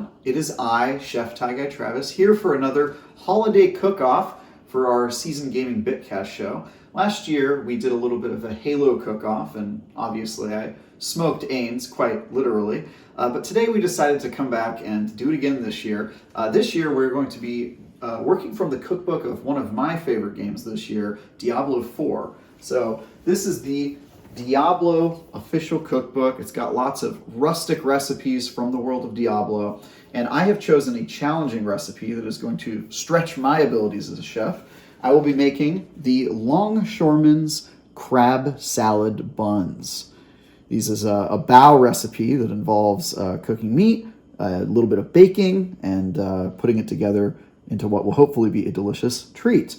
everyone. It is I, Chef Tie Guy Travis, here for another holiday cook-off for our Season Gaming Bitcast show. Last year, we did a little bit of a Halo cook-off, and obviously I smoked Ains, quite literally. But today we decided to come back and do it again this year. This year we're going to be working from the cookbook of one of my favorite games this year, Diablo 4. So this is the Diablo official cookbook. It's got lots of rustic recipes from the world of Diablo, and I have chosen a challenging recipe that is going to stretch my abilities as a chef. I will be making the Longshoreman's crab salad buns. These is a bao recipe that involves cooking meat, a little bit of baking, and putting it together into what will hopefully be a delicious treat.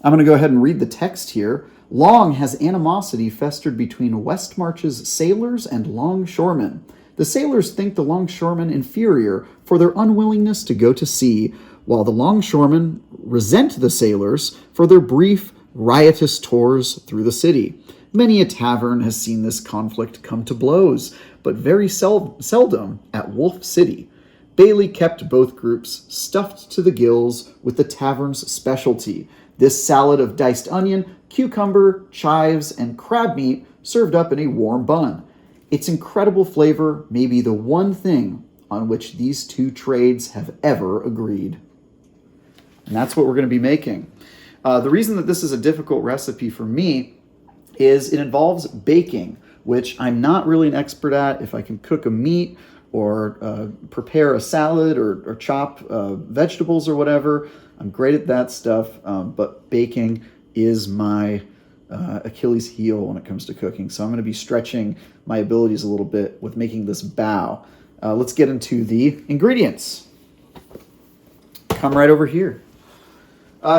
I'm going to go ahead and read the text here. Long has animosity festered between Westmarch's sailors and longshoremen. The sailors think the longshoremen inferior for their unwillingness to go to sea, while the longshoremen resent the sailors for their brief, riotous tours through the city. Many a tavern has seen this conflict come to blows, but very seldom at Wolf City. Bailey kept both groups stuffed to the gills with the tavern's specialty, this salad of diced onion, cucumber, chives, and crab meat served up in a warm bun. Its incredible flavor may be the one thing on which these two trades have ever agreed. And that's what we're going to be making. The reason that this is a difficult recipe for me is it involves baking, which I'm not really an expert at. If I can cook a meat or prepare a salad or chop vegetables or whatever, I'm great at that stuff, but baking is my Achilles heel when it comes to cooking. So I'm going to be stretching my abilities a little bit with making this bao. Let's get into the ingredients. Come right over here.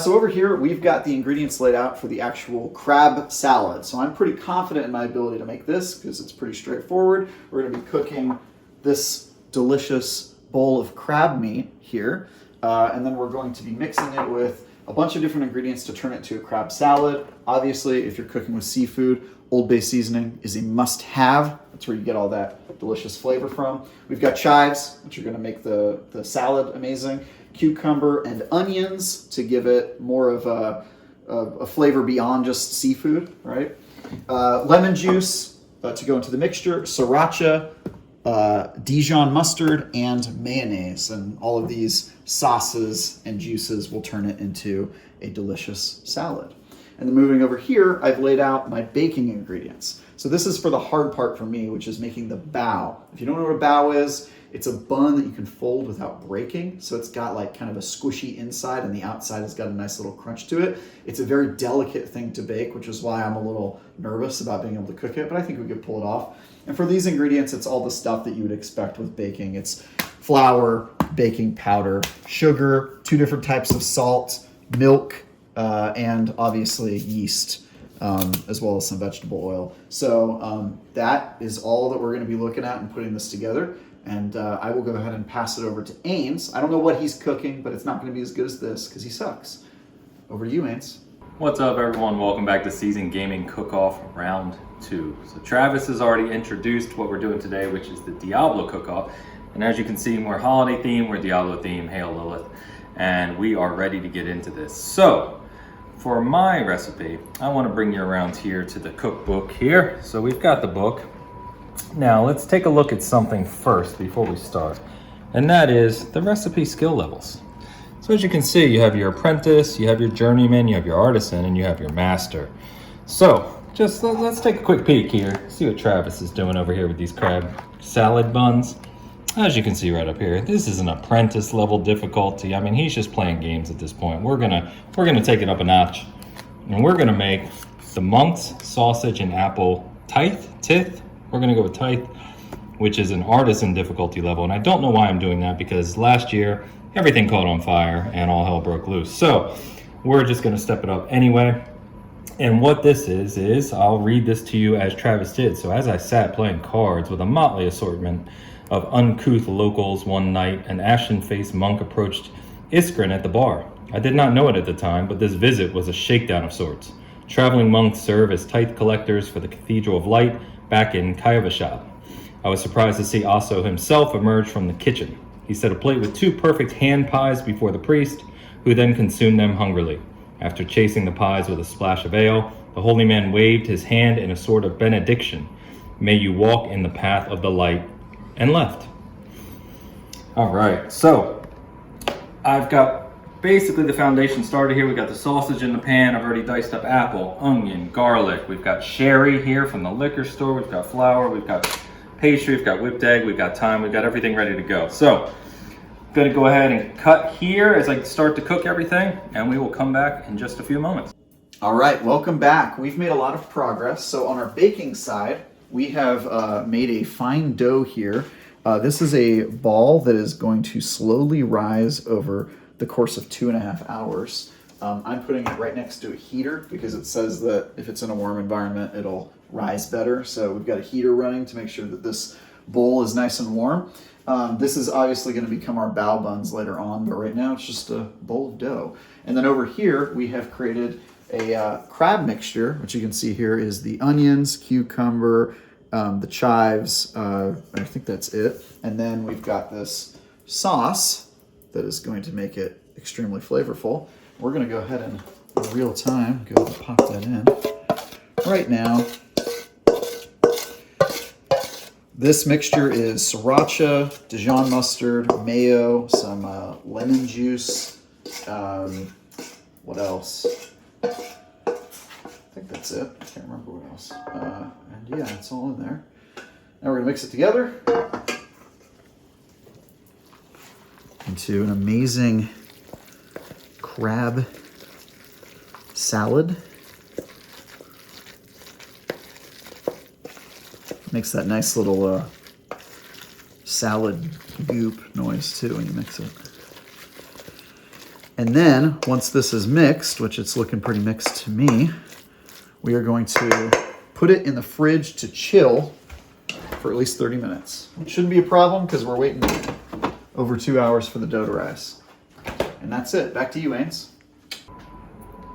So over here, we've got the ingredients laid out for the actual crab salad. So I'm pretty confident in my ability to make this because it's pretty straightforward. We're going to be cooking this delicious bowl of crab meat here. And then we're going to be mixing it with a bunch of different ingredients to turn it to a crab salad. Obviously, if you're cooking with seafood, Old Bay seasoning is a must-have. That's where you get all that delicious flavor from. We've got chives, which are going to make the salad amazing. Cucumber and onions to give it more of a flavor beyond just seafood, right? Lemon juice to go into the mixture. Sriracha, Dijon mustard, and mayonnaise, and all of these sauces and juices will turn it into a delicious salad. And then moving over here, I've laid out my baking ingredients. So this is for the hard part for me, which is making the bao. If you don't know what a bao is, it's a bun that you can fold without breaking. So it's got like kind of a squishy inside, and the outside has got a nice little crunch to it. It's a very delicate thing to bake, which is why I'm a little nervous about being able to cook it, but I think we could pull it off. And for these ingredients, it's all the stuff that you would expect with baking. It's flour, baking powder, sugar, 2 different types of salt, milk, and obviously yeast, as well as some vegetable oil. So that is all that we're going to be looking at and putting this together. And I will go ahead and pass it over to Ains. I don't know what he's cooking, but it's not going to be as good as this because he sucks. Over to you, Ains. What's up, everyone? Welcome back to Season Gaming Cook-Off Round 2. So Travis has already introduced what we're doing today, which is the Diablo Cook-Off. And as you can see, we're holiday themed, we're Diablo themed, Hail Lilith, and we are ready to get into this. So for my recipe, I want to bring you around here to the cookbook here. So we've got the book. Now let's take a look at something first before we start, and that is the recipe skill levels. So as you can see, you have your apprentice, you have your journeyman, you have your artisan, and you have your master. So just let's take a quick peek here, see what Travis is doing over here with these crab salad buns. As you can see right up here, this is an apprentice level difficulty. I mean, he's just playing games at this point. We're gonna take it up a notch, and we're gonna make the monk's sausage and apple tith. We're gonna go with tith, which is an artisan difficulty level. And I don't know why I'm doing that, because last year, everything caught on fire and all hell broke loose. So we're just gonna step it up anyway. And what this is I'll read this to you as Travis did. So as I sat playing cards with a motley assortment of uncouth locals one night, an ashen-faced monk approached Iskrin at the bar. I did not know it at the time, but this visit was a shakedown of sorts. Traveling monks serve as tithe collectors for the Cathedral of Light back in Kayavashad. I was surprised to see Aso himself emerge from the kitchen. He He set a plate with 2 perfect hand pies before the priest, who then consumed them hungrily. After chasing the pies with a splash of ale, the holy man waved his hand in a sort of benediction. May you walk in the path of the light, and left. All right, so I've got basically the foundation started here. We got the sausage in the pan. I've already diced up apple, onion, garlic. We've got sherry here from the liquor store. We've got flour. We've got pastry. We've got whipped egg. We've got thyme. We've got everything ready to go. So I'm going to go ahead and cut here as I start to cook everything, and we will come back in just a few moments. All right, welcome back. We've made a lot of progress. So on our baking side, we have made a fine dough here. This is a ball that is going to slowly rise over the course of 2.5 hours. I'm putting it right next to a heater because it says that if it's in a warm environment, it'll rise better. So we've got a heater running to make sure that this bowl is nice and warm. This is obviously going to become our bao buns later on, but right now it's just a bowl of dough. And then over here, we have created a crab mixture, which you can see here is the onions, cucumber, the chives, I think that's it. And then we've got this sauce that is going to make it extremely flavorful. We're going to go ahead and in real time go and pop that in right now. This mixture is sriracha, Dijon mustard, mayo, some lemon juice. What else? I think that's it. I can't remember what else. And yeah, it's all in there. Now we're gonna mix it together into an amazing crab salad. Makes that nice little salad goop noise too when you mix it. And then once this is mixed, which it's looking pretty mixed to me, we are going to put it in the fridge to chill for at least 30 minutes. It shouldn't be a problem because we're waiting over 2 hours for the dough to rise. And that's it. Back to you, Ains.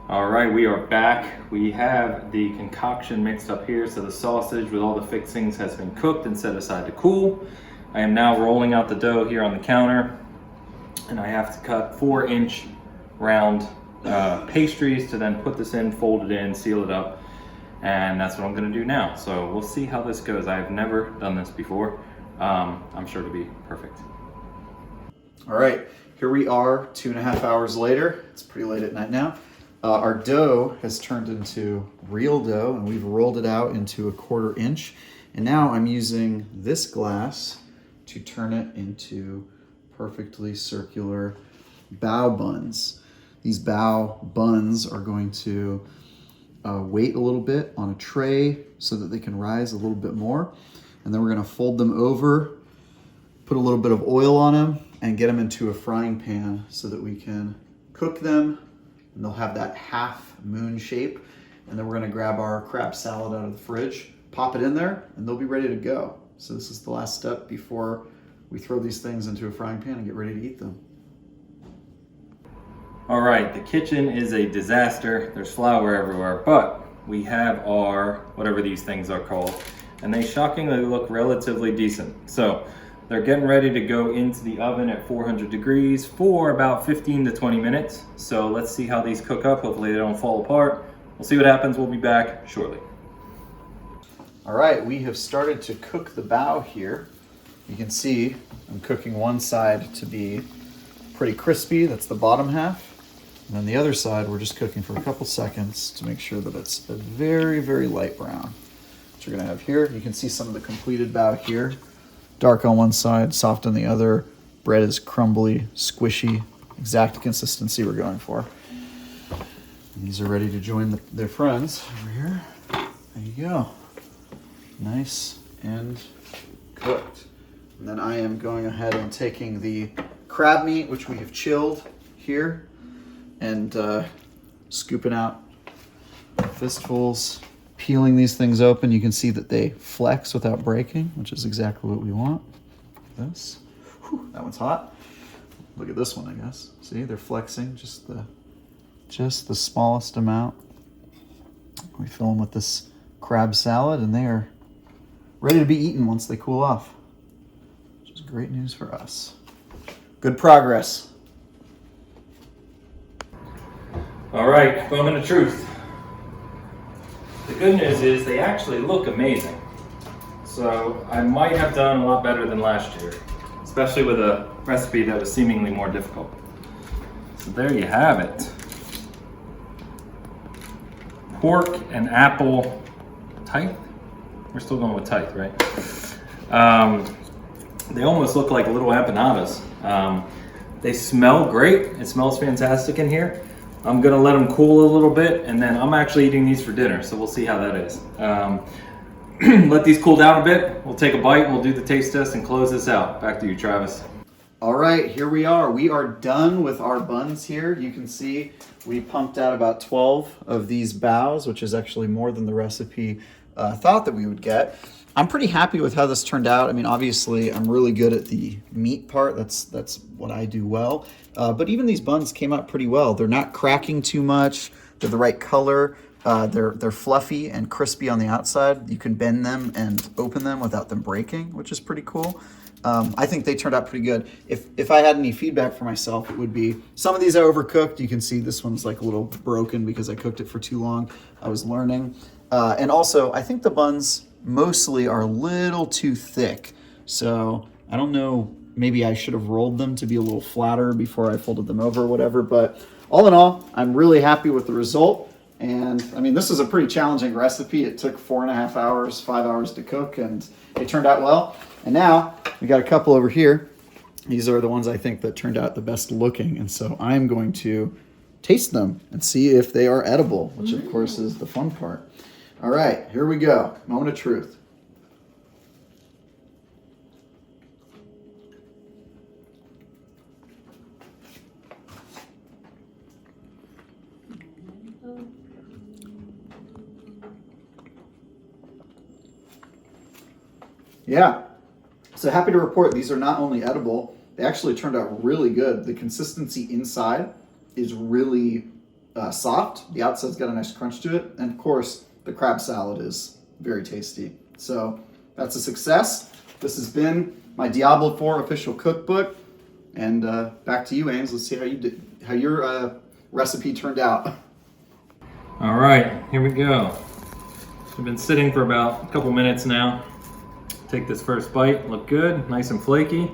All right, we are back. We have the concoction mixed up here, so the sausage with all the fixings has been cooked and set aside to cool. I am now rolling out the dough here on the counter, and I have to cut 4-inch round pastries to then put this in, fold it in, seal it up, and that's what I'm gonna do now. So we'll see how this goes. I've never done this before. I'm sure to be perfect. All right, here we are 2.5 hours later. It's pretty late at night now. Our dough has turned into real dough, and we've rolled it out into a 1/4 inch. And now I'm using this glass to turn it into perfectly circular bao buns. These bao buns are going to wait a little bit on a tray so that they can rise a little bit more. And then we're going to fold them over, put a little bit of oil on them, and get them into a frying pan so that we can cook them. And they'll have that half moon shape. And then we're gonna grab our crab salad out of the fridge, pop it in there, and they'll be ready to go. So this is the last step before we throw these things into a frying pan and get ready to eat them. All right, the kitchen is a disaster. There's flour everywhere, but we have our, whatever these things are called, and they shockingly look relatively decent. So they're getting ready to go into the oven at 400 degrees for about 15 to 20 minutes. So let's see how these cook up. Hopefully they don't fall apart. We'll see what happens. We'll be back shortly. All right, we have started to cook the bao here. You can see I'm cooking one side to be pretty crispy. That's the bottom half. And then the other side, we're just cooking for a couple seconds to make sure that it's a very, very light brown. What you're gonna have here, you can see some of the completed bao here. Dark on one side, soft on the other. Bread is crumbly, squishy, exact consistency we're going for. And these are ready to join their friends over here. There you go. Nice and cooked. And then I am going ahead and taking the crab meat, which we have chilled here, and scooping out fistfuls. Peeling these things open, you can see that they flex without breaking, which is exactly what we want. This, whew, that one's hot. Look at this one, I guess. See, they're flexing just the smallest amount. We fill them with this crab salad, and they are ready to be eaten once they cool off, which is great news for us. Good progress. All right, moment of truth. The good news is they actually look amazing. So I might have done a lot better than last year, especially with a recipe that was seemingly more difficult. So there you have it. Pork and apple tithe? We're still going with tithe, right? They almost look like little empanadas. They smell great. It smells fantastic in here. I'm gonna let them cool a little bit, and then I'm actually eating these for dinner, so we'll see how that is. Let these cool down a bit. We'll take a bite and we'll do the taste test and close this out. Back to you, Travis. All right, here we are. We are done with our buns here. You can see we pumped out about 12 of these bows, which is actually more than the recipe thought that we would get. I'm pretty happy with how this turned out. I mean, obviously, I'm really good at the meat part. That's what I do well. But even these buns came out pretty well. They're not cracking too much. They're the right color. They're fluffy and crispy on the outside. You can bend them and open them without them breaking, which is pretty cool. I think they turned out pretty good. If I had any feedback for myself, it would be some of these I overcooked. You can see this one's like a little broken because I cooked it for too long. I was learning. And also, I think the buns mostly are a little too thick. So I don't know, maybe I should have rolled them to be a little flatter before I folded them over or whatever. But all in all, I'm really happy with the result. And I mean, this is a pretty challenging recipe. It took 4.5 hours, 5 hours to cook, and it turned out well. And now we got a couple over here. These are the ones I think that turned out the best looking. And so I'm going to taste them and see if they are edible, which of course is the fun part. All right, here we go. Moment of truth. Yeah, so happy to report these are not only edible, they actually turned out really good. The consistency inside is really soft. The outside's got a nice crunch to it. And of course, the crab salad is very tasty. So that's a success. This has been my Diablo 4 official cookbook. And back to you, Ains. Let's see how your recipe turned out. All right, here we go. I've been sitting for about a couple minutes now. Take this first bite, look good, nice and flaky.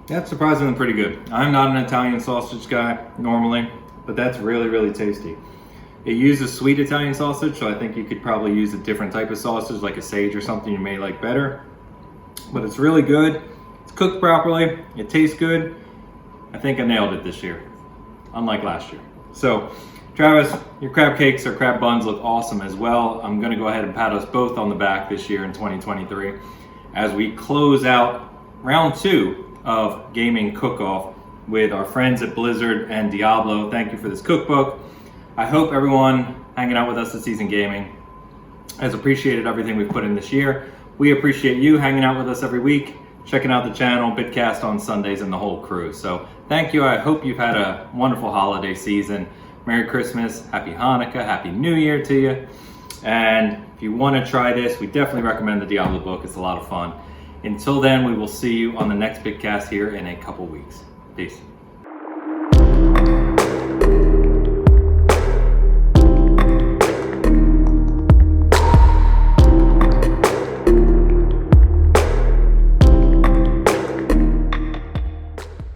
That's surprisingly pretty good. I'm not an Italian sausage guy normally, but that's really, really tasty. It uses sweet Italian sausage, so I think you could probably use a different type of sausage, like a sage or something you may like better. But it's really good. It's cooked properly. It tastes good. I think I nailed it this year, unlike last year. So, Travis, your crab cakes or crab buns look awesome as well. I'm gonna go ahead and pat us both on the back this year in 2023 as we close out round 2 of Gaming Cook-Off with our friends at Blizzard and Diablo. Thank you for this cookbook. I hope everyone hanging out with us at Season Gaming has appreciated everything we've put in this year. We appreciate you hanging out with us every week, checking out the channel, Bitcast on Sundays, and the whole crew. So thank you. I hope you've had a wonderful holiday season. Merry Christmas, Happy Hanukkah, Happy New Year to you. And if you want to try this, we definitely recommend the Diablo book. It's a lot of fun. Until then, we will see you on the next Bitcast here in a couple weeks. Peace.